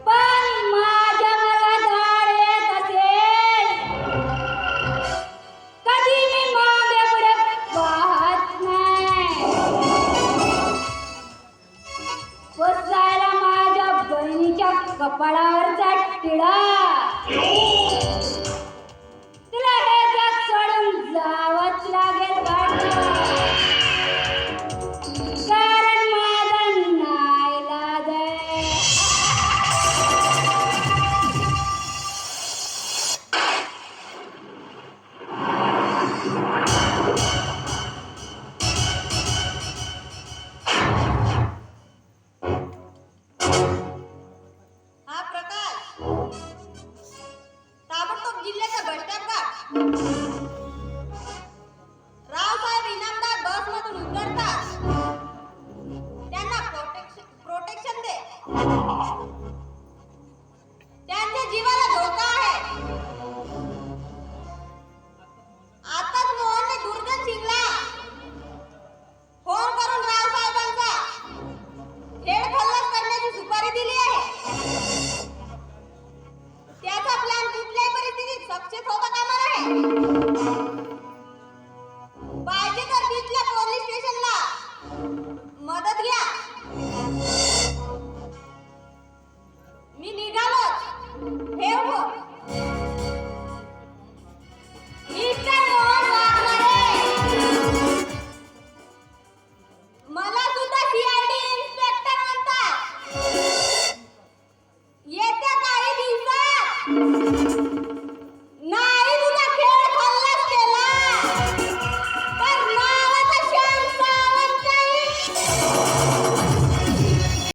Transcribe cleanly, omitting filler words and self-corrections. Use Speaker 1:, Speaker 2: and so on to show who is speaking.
Speaker 1: पण माझ्या मला धाड येत असेल, कधी मी मागे पुढे पाहत नाही. पुसायला माझ्या बहिणीच्या कपाळावरचा टिळा. तुला हे जग सोडून जावंच लागेल वाटतं, कारण माझा नाईलाज आहे.
Speaker 2: हा प्रकाश, ताबडतोब जिल्ह्याच्या बस स्टॉप का? रावसाहेब इनामदार बसमधून उतरतात. त्यांना प्रोटेक्शन दे. त्यांच्या जीवाला धोका आहे. आताच मोहनने दुर्जन सिंगला फोन करून रावसाहेबांचा खेळ खल्लास करण्याची सुपारी दिली आहे. त्याचा प्लॅन कुठल्याही परिस्थितीत सक्सेस होता कामा नये. पाहिजे तर तिथल्या पोलीस स्टेशनला मदत घ्या. मी निघालो. ठेव.